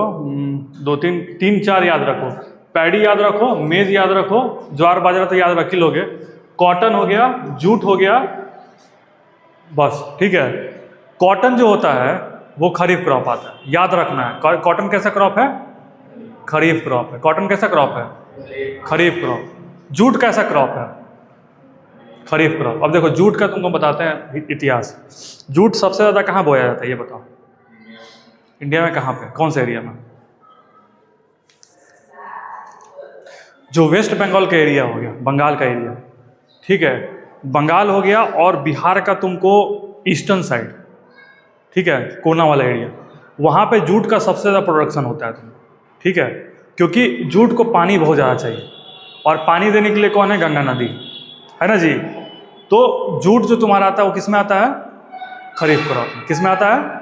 दो तीन चार याद रखो। पैडी याद रखो, मेज याद रखो, ज्वार बाजरा तो याद रख ही लोगे, कॉटन हो गया, जूट हो गया, बस, ठीक है। कॉटन जो होता है वो खरीफ क्रॉप आता है, याद रखना है। कॉटन कैसा क्रॉप है? खरीफ क्रॉप है। कॉटन कैसा क्रॉप है? खरीफ क्रॉप। जूट कैसा क्रॉप है? खरीफ क्रॉप। अब देखो जूट का तुमको बताते हैं इतिहास। जूट सबसे ज़्यादा कहाँ बोया जाता है ये बताओ? इंडिया में कहाँ पे, कौन से एरिया में? जो वेस्ट बंगाल का एरिया हो गया, बंगाल का एरिया, ठीक है। बंगाल हो गया और बिहार का तुमको ईस्टर्न साइड, ठीक है, कोना वाला एरिया, वहाँ पे जूट का सबसे ज़्यादा प्रोडक्शन होता है तुम, ठीक है। क्योंकि जूट को पानी बहुत ज़्यादा चाहिए और पानी देने के लिए कौन है? गंगा नदी, है ना जी। तो जूट जो तुम्हारा आता है वो किस में आता है? खरीफ क्रॉप में। किस में आता है?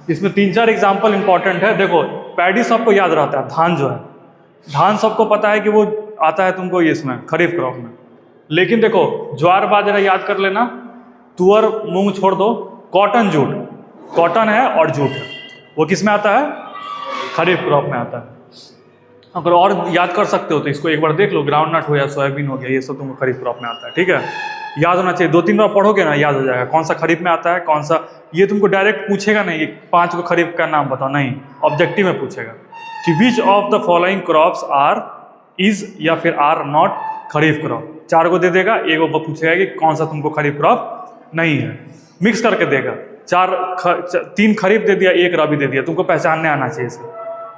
इसमें तीन चार एग्जाम्पल इंपॉर्टेंट है। देखो पैडी सबको याद रहता है, धान जो है, धान सबको पता है कि वो आता है तुमको ये इसमें खरीफ क्रॉप में। लेकिन देखो ज्वार बाजरा याद कर लेना, तुअर मूंग छोड़ दो, कॉटन जूट, कॉटन है और जूट है, वो किस में आता है? खरीफ क्रॉप में आता है। अगर और याद कर सकते हो तो इसको एक बार देख लो, ग्राउंड नट हो या सोयाबीन हो गया, ये सब तुमको खरीफ क्रॉप में आता है, ठीक है। याद होना चाहिए, दो तीन बार पढ़ोगे ना याद हो जाएगा कौन सा खरीफ में आता है, कौन सा। ये तुमको डायरेक्ट पूछेगा नहीं 5 को खरीफ का नाम बताओ, नहीं, ऑब्जेक्टिव में पूछेगा कि which of the following crops are is या फिर आर नॉट खरीफ क्रॉप। 4 को दे देगा, एक वो पूछेगा कि कौन सा तुमको खरीफ क्रॉप नहीं है, मिक्स करके देगा। 3 खरीफ दे दिया, 1 रबी दे दिया, तुमको पहचानने आना चाहिए इसे,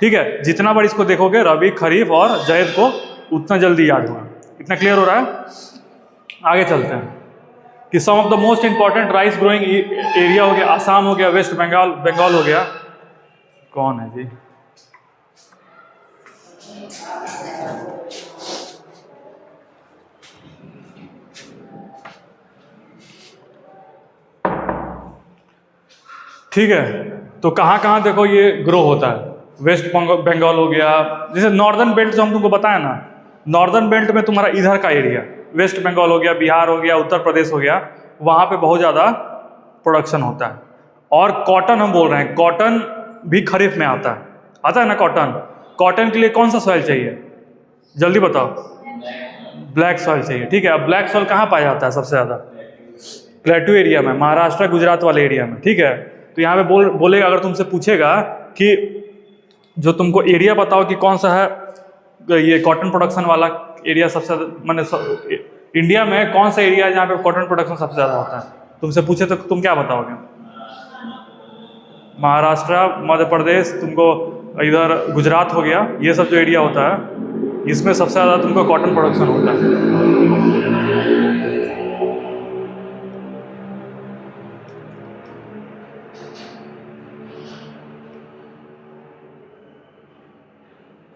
ठीक है। जितना बार इसको देखोगे रबी, खरीफ और जायद को, उतना जल्दी याद होगा। इतना क्लियर हो रहा है? आगे चलते हैं कि some of the most important rice growing area हो गया, आसाम हो गया, वेस्ट बंगाल हो गया। कौन है जी? ठीक है, तो कहाँ कहाँ देखो ये ग्रो होता है? वेस्ट बंगाल हो गया, जैसे नॉर्दर्न बेल्ट जो हम तुमको बताया ना, नॉर्दर्न बेल्ट में तुम्हारा इधर का एरिया, वेस्ट बंगाल हो गया, बिहार हो गया, उत्तर प्रदेश हो गया, वहाँ पे बहुत ज़्यादा प्रोडक्शन होता है। और कॉटन हम बोल रहे हैं, कॉटन भी खरीफ में आता है ना कॉटन। कॉटन के लिए कौन सा सॉइल चाहिए? जल्दी बताओ। ब्लैक सॉइल चाहिए, ठीक है। अब ब्लैक सॉइल कहाँ पाया जाता है सबसे ज़्यादा? प्लेटू एरिया में, महाराष्ट्र गुजरात वाले एरिया में, ठीक है। तो यहाँ पे बोलेगा, अगर तुमसे पूछेगा कि जो तुमको एरिया बताओ कि कौन सा है ये कॉटन प्रोडक्शन वाला एरिया सबसे मैंने इंडिया में कौन सा एरिया है जहाँ पे कॉटन प्रोडक्शन सबसे ज़्यादा होता है, तुमसे पूछे तो तुम क्या बताओगे? महाराष्ट्र, मध्य प्रदेश, तुमको इधर गुजरात हो गया, ये सब जो एरिया होता है इसमें सबसे ज़्यादा तुमको कॉटन प्रोडक्शन होता है।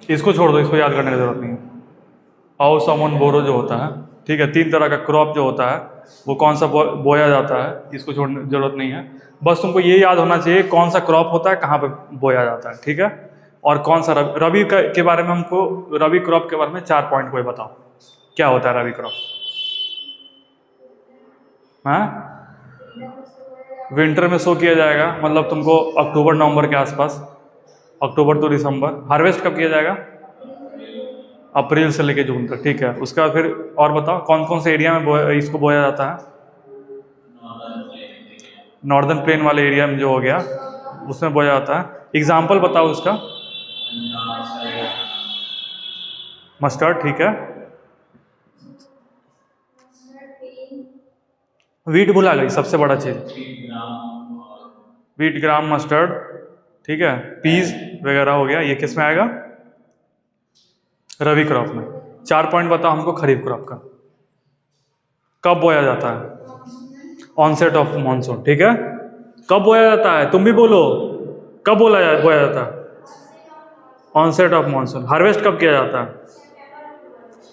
इसको छोड़ दो, इसको याद करने की जरूरत नहीं है। हाउ समन बोरो जो होता है, ठीक है, 3 तरह का क्रॉप जो होता है वो कौन सा बोया जाता है, इसको छोड़ने की जरूरत नहीं है। बस तुमको ये याद होना चाहिए कौन सा क्रॉप होता है, कहाँ पे बोया जाता है, ठीक है। और कौन सा रबी के बारे में हमको, रबी क्रॉप के बारे में 4 पॉइंट कोई बताओ, क्या होता है रबी क्रॉप? हाँ, विंटर में सो किया जाएगा, मतलब तुमको अक्टूबर नवंबर के आसपास, अक्टूबर टू दिसंबर। हार्वेस्ट कब किया जाएगा? अप्रैल से लेके जून तक, ठीक है। उसके बाद फिर और बताओ कौन कौन से एरिया में इसको बोया जाता है? नॉर्दर्न प्लेन वाले एरिया में जो हो गया उसमें बोया जाता है। एग्जाम्पल बताओ उसका। मस्टर्ड, ठीक है। वीट भुला गई, सबसे बड़ा चीज वीट, ग्राम, मस्टर्ड, ठीक है। पीज वगैरह हो गया, ये किस में आएगा? रबी क्रॉप में। 4 पॉइंट बताओ हमको खरीफ क्रॉप का, कब बोया जाता है? ऑनसेट ऑफ मॉनसून, ठीक है। कब बोया जाता है? तुम भी बोलो। कब बोया जाता है? Onset of monsoon. हार्वेस्ट कब किया जाता है?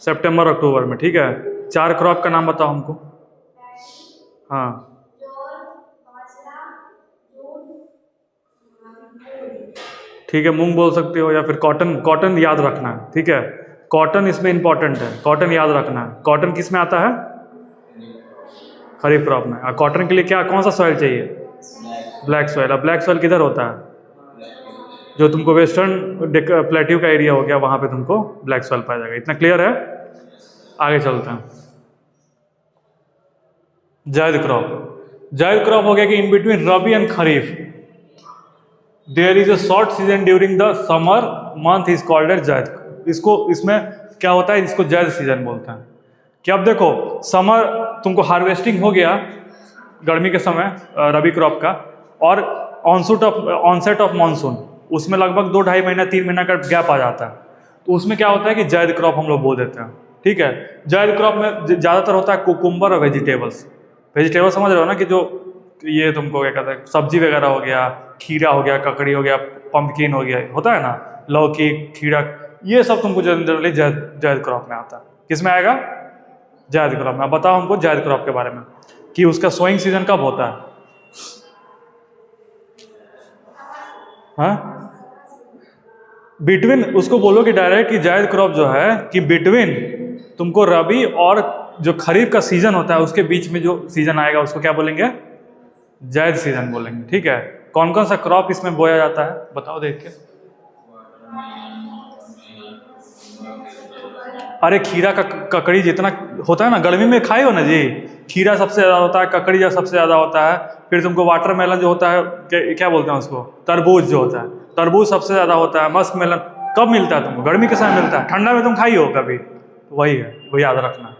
सितंबर अक्टूबर में, ठीक है। 4 क्रॉप का नाम बताओ हमको। हाँ, ठीक है, मूंग बोल सकते हो, या फिर कॉटन। कॉटन याद रखना है, ठीक है, कॉटन इसमें इंपॉर्टेंट है, कॉटन याद रखना है। कॉटन किस में आता है? खरीफ क्रॉप में। और कॉटन के लिए क्या, कौन सा सॉइल चाहिए? Black soil. अब ब्लैक सॉइल किधर होता है? जो तुमको वेस्टर्न प्लेट्यू का एरिया हो गया, वहां पे तुमको ब्लैक सॉइल पाया जाएगा। इतना क्लियर है? आगे चलते हैं। जायद क्रॉप। जायद क्रॉप हो गया कि in between rabi and kharif there is a short season during the summer month is called as zaid. इसको, इसमें क्या होता है, इसको जायद सीजन बोलते हैं। कि अब देखो, समर तुमको हार्वेस्टिंग हो गया गर्मी के समय रबी क्रॉप का, और ऑनसेट ऑफ मानसून, उसमें लगभग 2-2.5 महीना 3 महीना का गैप आ जाता है। तो उसमें क्या होता है कि जायद क्रॉप हम लोग बो देते हैं, ठीक है। जायद क्रॉप में ज़्यादातर होता है कुकुम्बर और वेजिटेबल्स। वेजिटेबल समझ रहे हो ना, कि जो ये तुमको क्या कहते हैं, सब्जी वगैरह हो गया, खीरा हो गया, ककड़ी हो गया, पंपकिन हो गया, होता है ना, लौकी, खीरा, ये सब तुमको जनरली जायद क्रॉप में आता है। किस में आएगा? जायद क्रॉप में। अब बताओ हमको जायद क्रॉप के बारे में कि उसका सोइंग सीजन कब होता है? हाँ, बिटवीन, उसको बोलो कि डायरेक्ट कि जायद क्रॉप जो है कि बिटवीन तुमको रबी और जो खरीफ का सीजन होता है उसके बीच में जो सीजन आएगा उसको क्या बोलेंगे? जायद सीजन बोलेंगे, ठीक है। कौन कौन सा क्रॉप इसमें बोया जाता है बताओ देख के। अरे खीरा का ककड़ी जितना होता है ना, गर्मी में खाए हो ना जी, खीरा सबसे ज़्यादा होता है, ककड़ी जो सबसे ज़्यादा होता है, फिर तुमको वाटरमेलन जो होता है, क्या बोलते हैं उसको, तरबूज जो होता है, तरबूज सबसे ज़्यादा होता है। मस्क मेलन कब मिलता है तुमको? गर्मी के समय मिलता है। ठंडा में तुम खाई हो कभी? वही है, वो याद रखना,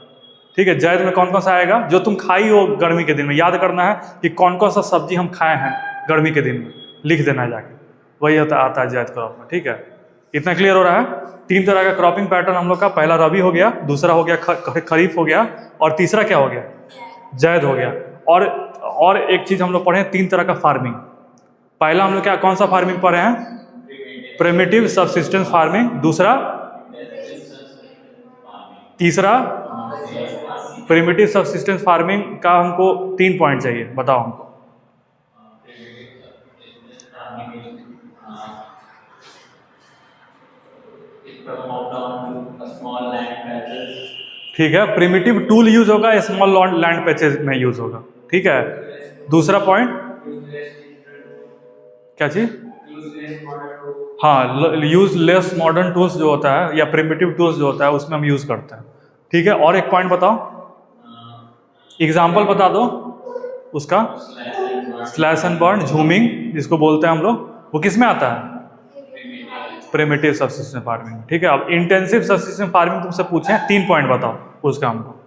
ठीक है। जायद में कौन कौन सा आएगा जो तुम खाई हो गर्मी के दिन में? याद करना है कि कौन कौन सा सब्जी हम खाए हैं गर्मी के दिन में, लिख देना है जाके, वही आता है जायद क्रॉप में, ठीक है। इतना क्लियर हो रहा है? 3 तरह का क्रॉपिंग पैटर्न हम लोग का, पहला रबी हो गया, दूसरा हो गया खरीफ हो गया, और तीसरा क्या हो गया? जायद हो गया। और एक चीज हम लोग पढ़े, 3 तरह का फार्मिंग। पहला हम लोग क्या, कौन सा फार्मिंग पढ़े हैं? Primitive subsistence farming. दूसरा, तीसरा प्रिमिटिव सबसिस्टेंस फार्मिंग का हमको 3 पॉइंट चाहिए, बताओ हमको। ठीक है, प्रिमिटिव टूल यूज होगा, स्मॉल लैंड पैचेज में यूज होगा, ठीक है। दूसरा पॉइंट क्या चीज? हाँ, यूज लेस मॉडर्न टूल्स जो होता है, या प्रिमिटिव टूल्स जो होता है उसमें हम यूज करते हैं, ठीक है। और एक पॉइंट बताओ, एग्जाम्पल बता दो उसका। स्लैश एंड बर्न, झूमिंग जिसको बोलते हैं हम लोग, वो किस में आता है? प्रिमिटिव सबसिस्टेंस फार्मिंग, ठीक है। अब इंटेंसिव सबसिस्टेंस फार्मिंग तुमसे पूछे 3 पॉइंट बताओ उसका हमको।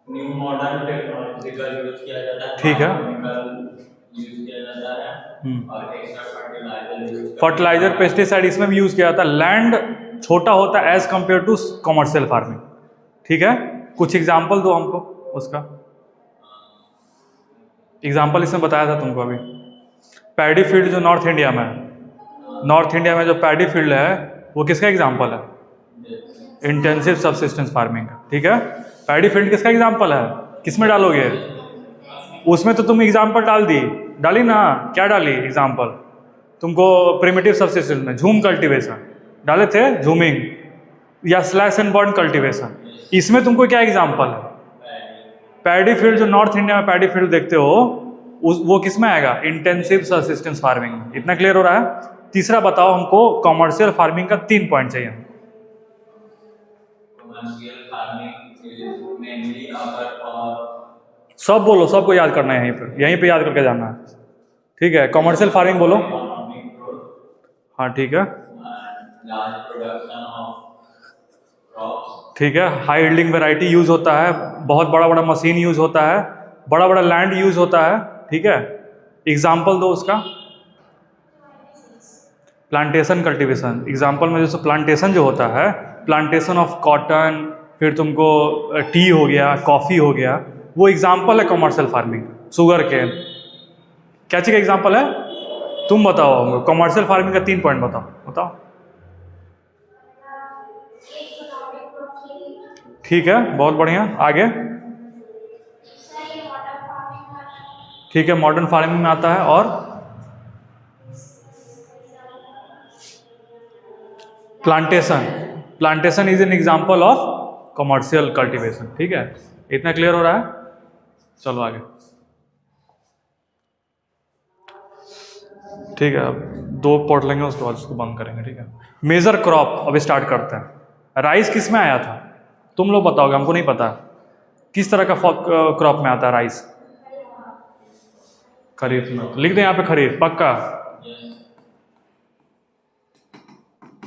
न्यू मॉडर्न टेक्नोलॉजी का यूज किया जाता है, ठीक है, यूज किया जाता है, और एक्स्ट्रा फर्टिलाइजर पेस्टिसाइड इसमें भी यूज किया जाता है। लैंड छोटा होता है as compare to commercial farming, ठीक है। कुछ एग्जांपल दो हमको उसका। एग्जांपल इसमें बताया था तुमको अभी, पैडी फील्ड जो नॉर्थ इंडिया में है, नॉर्थ इंडिया में जो पैडी फील्ड है वो किसका एग्जांपल है? इंटेंसिव सबसिस्टेंस फार्मिंग, ठीक है। पैडी फील्ड किसका एग्जांपल है? किस में डालोगे? उसमें तो तुम एग्जांपल डाली ना, क्या डाली एग्जांपल तुमको? प्रिमिटिव सबसिस्टेंस में झूम कल्टीवेशन डाले थे, झूमिंग या स्लैश एंड बर्न कल्टीवेशन। इसमें तुमको क्या एग्जांपल है? पैडी फील्ड जो नॉर्थ इंडिया में पैडी फील्ड देखते हो वो किस में आएगा? इंटेंसिव सबसिस्टेंस फार्मिंग में। इतना क्लियर हो रहा है? तीसरा बताओ हमको, कमर्शियल फार्मिंग का 3 पॉइंट चाहिए। सब बोलो, सबको याद करना है, यहीं पे याद करके जाना है, ठीक है। कमर्शियल फार्मिंग बोलो। हाँ ठीक है, ठीक है। हाई यील्डिंग वैरायटी यूज होता है, बहुत बड़ा बड़ा मशीन यूज होता है, बड़ा बड़ा लैंड यूज होता है, ठीक है। एग्जाम्पल दो उसका। प्लांटेशन कल्टीवेशन, एग्जाम्पल में जैसे प्लांटेशन जो होता है, प्लांटेशन ऑफ कॉटन, फिर तुमको टी हो गया, कॉफ़ी हो गया, वो एग्जाम्पल है कॉमर्शियल फार्मिंग। शुगर केन क्या चीज़ का एग्जाम्पल है? तुम बताओ, कॉमर्शियल फार्मिंग का 3 पॉइंट बताओ। ठीक है, बहुत बढ़िया। आगे? ठीक है, मॉडर्न फार्मिंग में आता है। और plantation is an example of commercial cultivation. ठीक है, इतना क्लियर हो रहा है? चलो आगे। ठीक है, अब 2 पढ़ लेंगे, उसके बाद उसको बंद करेंगे। ठीक है, मेजर क्रॉप अभी स्टार्ट करते हैं। राइस किस में आया था? तुम लोग बताओगे, हमको नहीं पता। किस तरह का क्रॉप में आता है राइस? खरीफ में। लिख दें यहाँ पे खरीफ, पक्का।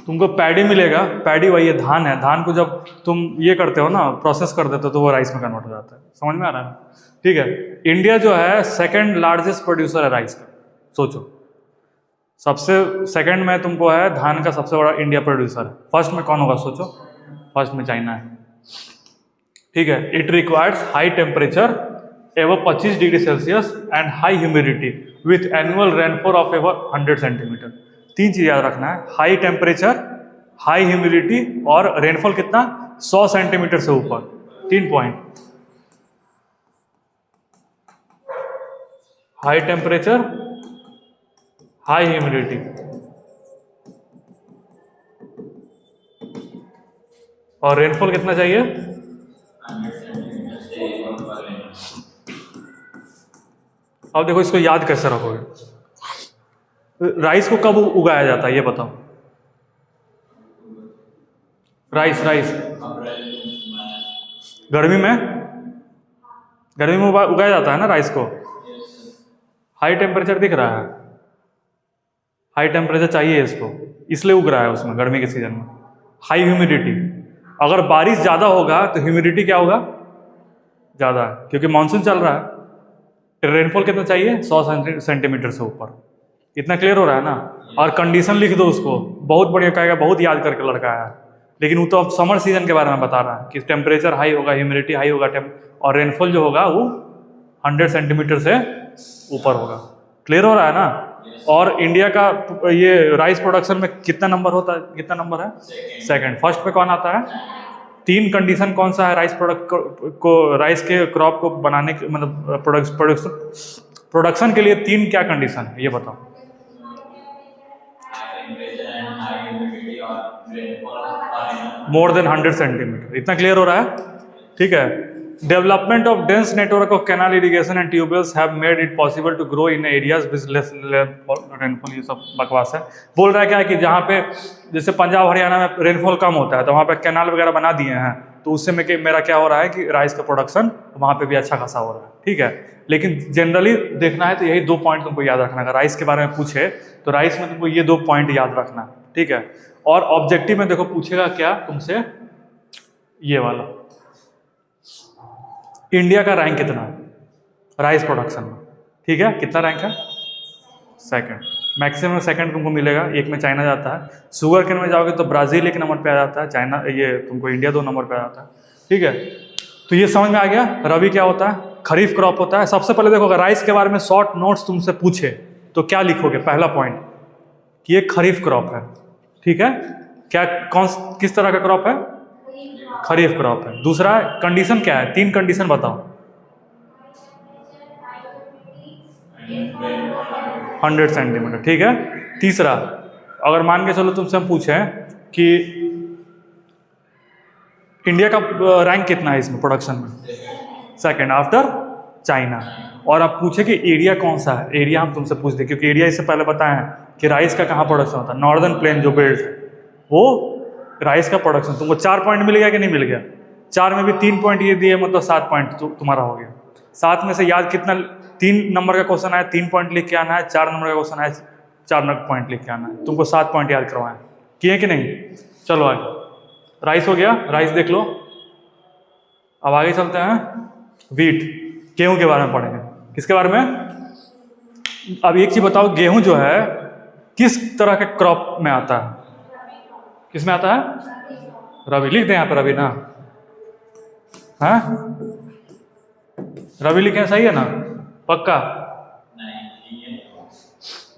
तुमको पैडी मिलेगा। पैडी वही है, धान है। धान को जब तुम ये करते हो ना, प्रोसेस कर देते हो, तो वो राइस में कन्वर्ट हो जाता है। समझ में आ रहा है? ठीक है, इंडिया जो है सेकंड लार्जेस्ट प्रोड्यूसर है राइस का। सोचो, सबसे सेकंड में तुमको है धान का सबसे बड़ा इंडिया प्रोड्यूसर है। फर्स्ट में कौन होगा सोचो? फर्स्ट में चाइना है। ठीक है, इट रिक्वायर्स हाई टेम्परेचर एवं 25 degree Celsius and high humidity with annual rainfall of ever 100 centimetre. 3 चीज याद रखना है, हाई टेम्परेचर, हाई ह्यूमिडिटी और रेनफॉल कितना? 100 सेंटीमीटर से ऊपर। 3 point, high temperature, high humidity और रेनफॉल कितना चाहिए? अब देखो इसको याद कैसे रखोगे। राइस को कब उगाया जाता है ये बताओ? राइस गर्मी में उगाया जाता है ना राइस को। हाई टेम्परेचर दिख रहा है, हाई टेम्परेचर चाहिए इसको, इसलिए उग रहा है उसमें गर्मी के सीजन में। हाई ह्यूमिडिटी, अगर बारिश ज़्यादा होगा तो ह्यूमिडिटी क्या होगा? ज़्यादा है, क्योंकि मानसून चल रहा है। रेनफॉल कितना चाहिए? 100 सेंटीमीटर से ऊपर। इतना क्लियर हो रहा है ना? और कंडीशन लिख दो उसको, बहुत बढ़िया कहेगा, बहुत याद करके लड़का है। लेकिन वो तो अब समर सीजन के बारे में बता रहा है कि टेम्परेचर हाई होगा, ह्यूमिडिटी हाई होगा, और रेनफॉल जो होगा वो 100 सेंटीमीटर से ऊपर होगा। क्लियर हो रहा है ना? और इंडिया का ये राइस प्रोडक्शन में कितना नंबर होता है? कितना नंबर है? सेकंड। फर्स्ट पे कौन आता है? 3 कंडीशन कौन सा है राइस प्रोडक्ट को राइस के क्रॉप को बनाने के, मतलब प्रोडक्शन के लिए 3 क्या कंडीशन है ये बताओ? More than 100 centimetre. इतना क्लियर हो रहा है? ठीक है। Development of dense network of canal irrigation and tubewells have made it possible to grow in areas with less rainfall. ये सब बकवास है। बोल रहा है क्या है कि जहाँ पे जैसे पंजाब हरियाणा में रेनफॉल कम होता है तो वहाँ पे कैनाल वगैरह बना दिए हैं, तो उससे में मेरा क्या हो रहा है कि राइस का प्रोडक्शन वहाँ पे भी अच्छा खासा हो रहा है। ठीक है, लेकिन जनरली देखना है तो यही 2 पॉइंट तुमको याद रखना है। अगर राइस के बारे में पूछे तो राइस में तुमको ये 2 पॉइंट याद रखना है। ठीक है, और ऑब्जेक्टिव में देखो पूछेगा क्या तुमसे, ये वाला, इंडिया का रैंक कितना राइस प्रोडक्शन में? ठीक है, कितना रैंक है? सेकंड। मैक्सिमम सेकंड तुमको मिलेगा। 1 में चाइना जाता है। शुगर केन में जाओगे तो ब्राजील 1 नंबर पे आ जाता है, चाइना ये तुमको इंडिया 2 नंबर पे आ जाता है। ठीक है, तो ये समझ में आ गया। रबी क्या होता है? खरीफ क्रॉप होता है। सबसे पहले देखो, अगर राइस के बारे में शॉर्ट नोट्स तुमसे पूछे तो क्या लिखोगे? पहला पॉइंट कि ये खरीफ क्रॉप है। ठीक है, क्या किस तरह का क्रॉप है? खरीफ क्रॉप है। दूसरा कंडीशन क्या है? 3 कंडीशन बताओ। 100 सेंटीमीटर। ठीक है। तीसरा, अगर मान के चलो तुमसे हम पूछें कि इंडिया का रैंक कितना है इसमें प्रोडक्शन में? Second after China. और आप पूछे कि एरिया कौन सा है? एरिया हम तुमसे पूछ दे, क्योंकि एरिया इससे पहले बताए हैं कि राइस का कहाँ प्रोडक्शन होता है। नॉर्दर्न प्लेन जो बेल्ट है वो राइस का प्रोडक्शन। तुमको 4 पॉइंट मिल गया कि नहीं मिल गया? 4 में भी 3 पॉइंट ये दिए, मतलब 7 पॉइंट तुम्हारा हो गया। 7 में से याद कितना? 3 नंबर का क्वेश्चन आया, 3 पॉइंट लिख के आना है। 4 नंबर का क्वेश्चन आया, 4 पॉइंट लिख के आना है। तुमको 7 पॉइंट याद करवाएं, किए कि नहीं? चलो आगे। राइस हो गया, राइस देख लो। अब आगे चलते हैं, व्हीट, गेहूं के बारे में पढ़ेंगे। किसके बारे में? अब एक चीज बताओ, गेहूं जो है किस तरह के क्रॉप में आता है? किस में आता है? रबी। लिख दें यहाँ पर रबी ना। हाँ, रबी लिखें, सही है ना? पक्का?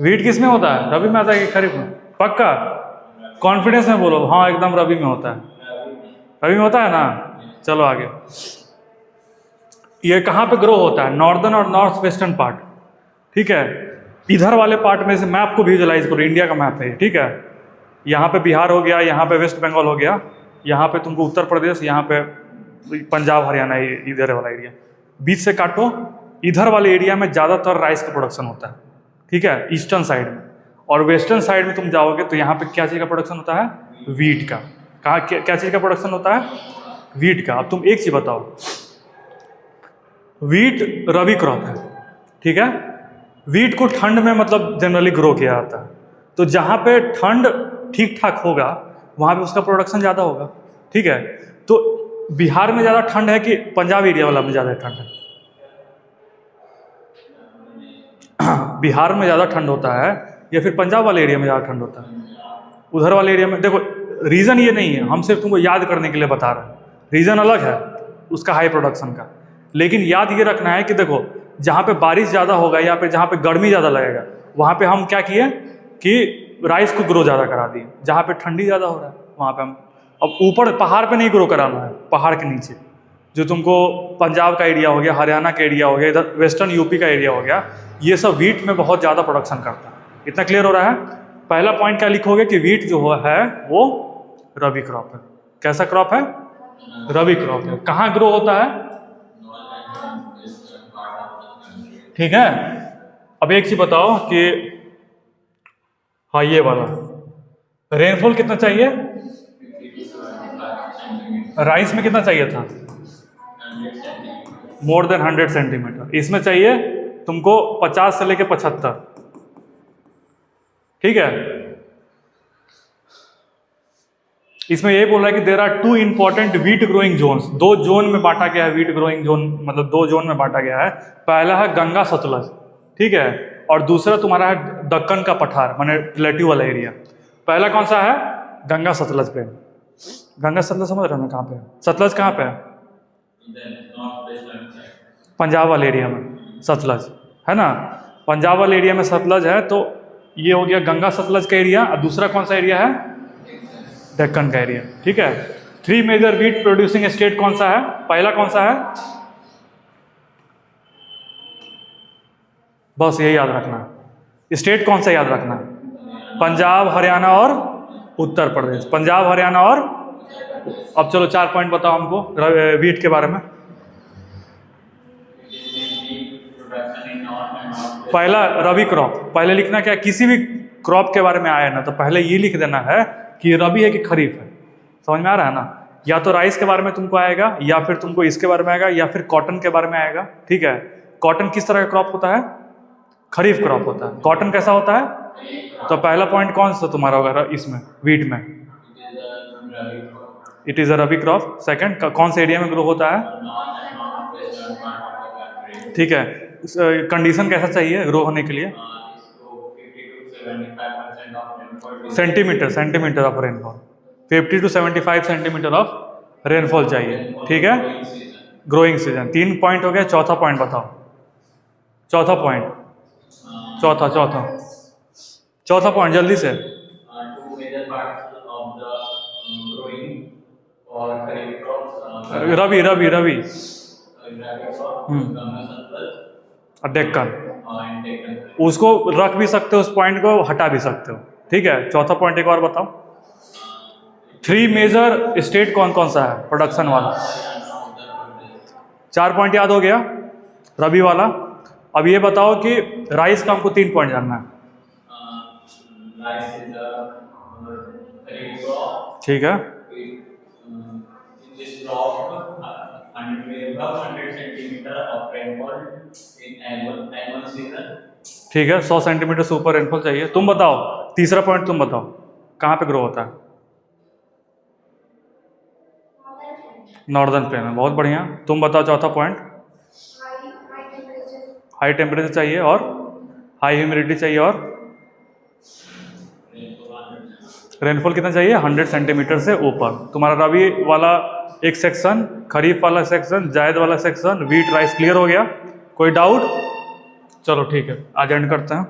वीट किस में होता है? रबी में आता है कि खरीफ में? पक्का? कॉन्फिडेंस में बोलो। हाँ एकदम रबी में होता है। रबी में होता है ना? चलो आगे। ये कहाँ पे ग्रो होता है? नॉर्दर्न और नॉर्थ वेस्टर्न पार्ट, ठीक है। इधर वाले पार्ट में से मैं आपको विजुअलाइज करूँ, इंडिया का मैप है, ठीक है। यहाँ पे बिहार हो गया, यहाँ पे वेस्ट बंगाल हो गया, यहाँ पे तुमको उत्तर प्रदेश, यहाँ पे पंजाब हरियाणा, इधर वाला एरिया। बीच से काटो, इधर वाले एरिया में ज़्यादातर राइस का प्रोडक्शन होता है, ठीक है, ईस्टर्न साइड में। और वेस्टर्न साइड में तुम जाओगे तो यहाँ पे क्या चीज़ का प्रोडक्शन होता है? वीट का। कहाँ क्या चीज़ का प्रोडक्शन होता है? वीट का। अब तुम एक चीज़ बताओ, वीट रबी क्रॉप है, ठीक है। वीट को ठंड में मतलब जनरली ग्रो किया जाता है, तो जहाँ पे ठंड ठीक ठाक होगा वहाँ पे उसका प्रोडक्शन ज़्यादा होगा, ठीक है। तो बिहार में ज़्यादा ठंड है कि पंजाब एरिया वाला में ज़्यादा ठंड है? बिहार में ज़्यादा ठंड होता है या फिर पंजाब वाले एरिया में ज़्यादा ठंड होता है? उधर वाले एरिया में। देखो रीज़न ये नहीं है, हम सिर्फ तुमको याद करने के लिए बता रहे हैं। रीज़न अलग है उसका हाई प्रोडक्शन का, लेकिन याद ये रखना है कि देखो जहाँ पे बारिश ज़्यादा होगा या फिर जहाँ पे गर्मी ज़्यादा लगेगा वहाँ पे हम क्या किए कि राइस को ग्रो ज़्यादा करा दिए। जहाँ पे ठंडी ज़्यादा हो रहा है वहाँ पे हम, अब ऊपर पहाड़ पे नहीं ग्रो कराना है, पहाड़ के नीचे जो तुमको पंजाब का एरिया हो गया, हरियाणा का एरिया हो गया, इधर वेस्टर्न यूपी का एरिया हो गया, ये सब वीट में बहुत ज़्यादा प्रोडक्शन करता है। इतना क्लियर हो रहा है? पहला पॉइंट क्या लिखोगे कि वीट जो है वो रबी क्रॉप है। कैसा क्रॉप है? रबी क्रॉप है। कहाँ ग्रो होता है? ठीक है। अब एक चीज बताओ कि हाँ ये वाला रेनफॉल कितना चाहिए? राइस में कितना चाहिए था? मोर देन 100 सेंटीमीटर। इसमें चाहिए तुमको 50 से लेके 75, ठीक है। इसमें यही बोल रहा है कि there are 2 important wheat growing zones. 2 zone में बांटा गया है वीट ग्रोइंग जोन, मतलब 2 जोन में बांटा गया है। पहला है गंगा सतलज, ठीक है, और दूसरा तुम्हारा है दक्कन का पठार, माने प्लेट्यू वाला एरिया। पहला कौन सा है? गंगा सतलज पे। गंगा सतलज समझ रहे हो ना कहाँ पे है? सतलज कहाँ पे है? पंजाब वाले एरिया में सतलज है ना। पंजाब वाले एरिया में सतलज है, तो ये हो गया गंगा सतलज का एरिया। और दूसरा कौन सा एरिया है? दक्कन का एरिया, ठीक है। 3 मेजर वीट प्रोड्यूसिंग स्टेट कौन सा है? पहला कौन सा है? बस यही याद रखना है। स्टेट कौन सा याद रखना है? पंजाब, हरियाणा और उत्तर प्रदेश। पंजाब, हरियाणा और। अब चलो 4 पॉइंट बताओ हमको वीट के बारे में। पहला रबी क्रॉप, पहले लिखना क्या? किसी भी क्रॉप के बारे में आया ना तो पहले ये लिख देना है कि ये रबी है कि खरीफ है। समझ में आ रहा है ना? या तो राइस के बारे में तुमको आएगा, या फिर तुमको इसके बारे में आएगा, या फिर कॉटन के बारे में आएगा, ठीक है। कॉटन किस तरह का क्रॉप होता है? खरीफ क्रॉप होता है। कॉटन कैसा होता है? तो पहला पॉइंट कौन सा तुम्हारा होगा इसमें वीट में? It is a rabi crop. Second, कौन से एरिया में ग्रो होता है? ठीक है। कंडीशन कैसा चाहिए ग्रो होने के लिए? Centimetre of rainfall. 50 to 75 centimetre of rainfall चाहिए, ठीक है। Growing season. 3 पॉइंट हो गया। चौथा पॉइंट बताओ। चौथा पॉइंट, चौथा पॉइंट जल्दी से। रबी रबी रबी डेक्कन। उसको रख भी सकते हो, उस पॉइंट को हटा भी सकते हो, ठीक है। चौथा पॉइंट एक और बताओ। 3 मेजर स्टेट कौन कौन सा है प्रोडक्शन वाला? 4 पॉइंट याद हो गया रबी वाला। अब ये बताओ कि राइस का हमको 3 पॉइंट जानना है, ठीक है। ठीक है, 100 सेंटीमीटर से ऊपर रेनफॉल चाहिए। तुम बताओ तीसरा पॉइंट, तुम बताओ कहाँ पे ग्रो होता है? नॉर्दर्न प्लेन में। बहुत बढ़िया। तुम बताओ चौथा पॉइंट। हाई टेम्परेचर चाहिए और हाई ह्यूमिडिटी चाहिए और रेनफॉल कितना चाहिए, 100 सेंटीमीटर से ऊपर। तुम्हारा रबी वाला एक सेक्शन, खरीफ वाला सेक्शन, जायद वाला सेक्शन, वीट राइस क्लियर हो गया? कोई डाउट? चलो ठीक है, आज एंड करते हैं।